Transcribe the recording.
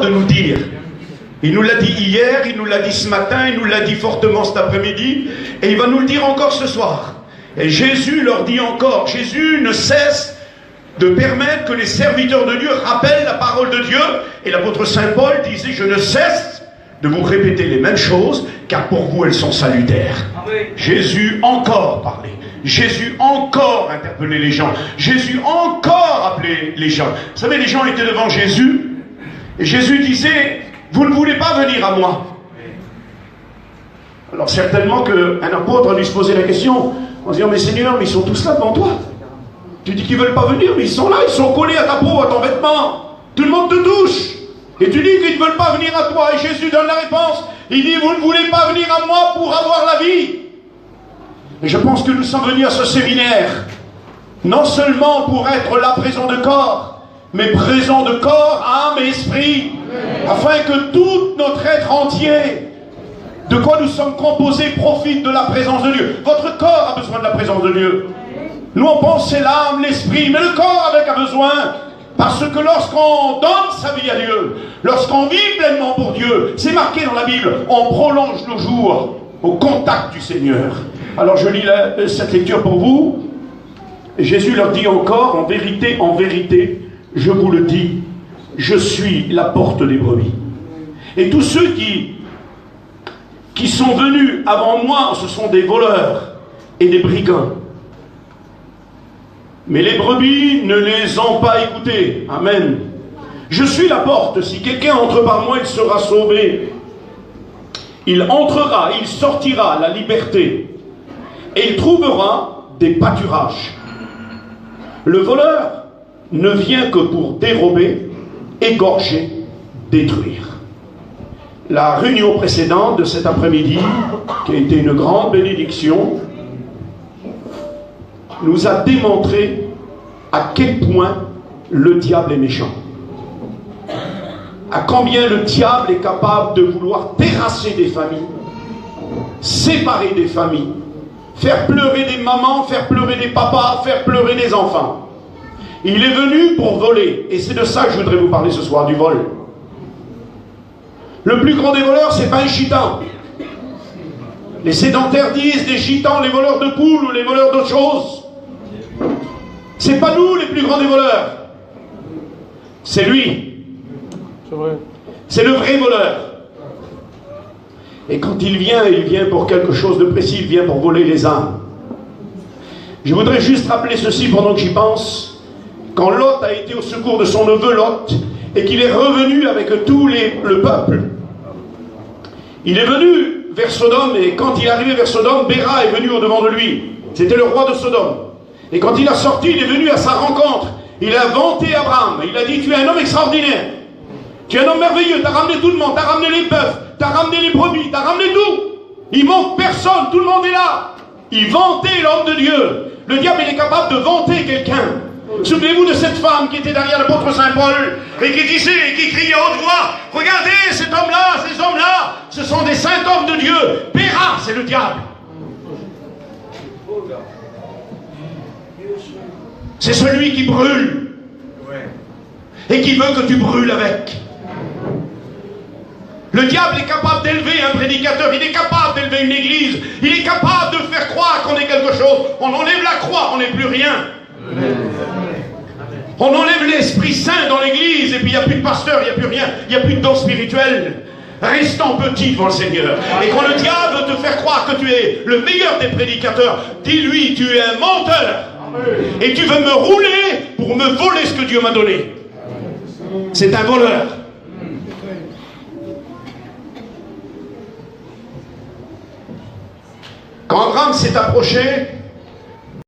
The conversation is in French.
de nous dire. Il nous l'a dit hier, il nous l'a dit ce matin, il nous l'a dit fortement cet après-midi, et il va nous le dire encore ce soir. Et Jésus leur dit encore, Jésus ne cesse de permettre que les serviteurs de Dieu rappellent la parole de Dieu, et l'apôtre Saint Paul disait, je ne cesse de vous répéter les mêmes choses, car pour vous elles sont salutaires. Jésus encore parlait, Jésus encore interpellait les gens, Jésus encore appelait les gens. Vous savez, les gens étaient devant Jésus, et Jésus disait, vous ne voulez pas venir à moi. Alors certainement qu'un apôtre a dû se poser la question, en se disant, mais Seigneur, mais ils sont tous là devant toi. Tu dis qu'ils ne veulent pas venir, mais ils sont là, ils sont collés à ta peau, à ton vêtement. Tout le monde te touche. Et tu dis qu'ils ne veulent pas venir à toi. Et Jésus donne la réponse. Il dit, vous ne voulez pas venir à moi pour avoir la vie. Et je pense que nous sommes venus à ce séminaire, non seulement pour être là présent de corps, mais présent de corps, âme et esprit, afin que tout notre être entier, de quoi nous sommes composés, profite de la présence de Dieu. Votre corps a besoin de la présence de Dieu. Nous on pense c'est l'âme, l'esprit, mais le corps avec a besoin. Parce que lorsqu'on donne sa vie à Dieu, lorsqu'on vit pleinement pour Dieu, c'est marqué dans la Bible, on prolonge nos jours au contact du Seigneur. Alors je lis cette lecture pour vous. Jésus leur dit encore, en vérité, je vous le dis, je suis la porte des brebis. Et tous ceux qui sont venus avant moi, ce sont des voleurs et des brigands. Mais les brebis ne les ont pas écoutés. Amen. Je suis la porte. Si quelqu'un entre par moi, il sera sauvé. Il entrera, il sortira la liberté. Et il trouvera des pâturages. Le voleur ne vient que pour dérober, égorger, détruire. La réunion précédente de cet après-midi, qui a été une grande bénédiction, nous a démontré à quel point le diable est méchant. À combien le diable est capable de vouloir terrasser des familles, séparer des familles, faire pleurer des mamans, faire pleurer des papas, faire pleurer des enfants. Il est venu pour voler, et c'est de ça que je voudrais vous parler ce soir, du vol. Le plus grand des voleurs, c'est pas un gitan. Les sédentaires disent des gitans, les voleurs de poules ou les voleurs d'autres choses. C'est pas nous les plus grands des voleurs. C'est lui. C'est vrai. C'est le vrai voleur. Et quand il vient pour quelque chose de précis, il vient pour voler les âmes. Je voudrais juste rappeler ceci pendant que j'y pense. Quand Lot a été au secours de son neveu Lot, et qu'il est revenu avec tout le peuple, il est venu vers Sodome, et quand il est arrivé vers Sodome, Béra est venu au-devant de lui. C'était le roi de Sodome. Et quand il a sorti, il est venu à sa rencontre. Il a vanté Abraham. Il a dit, tu es un homme extraordinaire. Tu es un homme merveilleux. Tu as ramené tout le monde. Tu as ramené les bœufs. Tu as ramené les brebis. Tu as ramené tout. Il manque personne. Tout le monde est là. Il vantait l'homme de Dieu. Le diable, il est capable de vanter quelqu'un. Souvenez-vous de cette femme qui était derrière l'apôtre Saint Paul et qui disait, qui criait à haute voix, regardez cet homme-là, ces hommes-là, ce sont des saints hommes de Dieu. Béra, c'est le diable. C'est celui qui brûle et qui veut que tu brûles avec. Le diable est capable d'élever un prédicateur, il est capable d'élever une église, il est capable de faire croire qu'on est quelque chose. On enlève la croix, on n'est plus rien. On enlève l'Esprit Saint dans l'église et puis il n'y a plus de pasteur, il n'y a plus rien, il n'y a plus de don spirituel. Restons petits devant le Seigneur. Et quand le diable veut te faire croire que tu es le meilleur des prédicateurs, dis-lui, tu es un menteur. Et tu veux me rouler pour me voler ce que Dieu m'a donné. C'est un voleur. Quand Abraham s'est approché,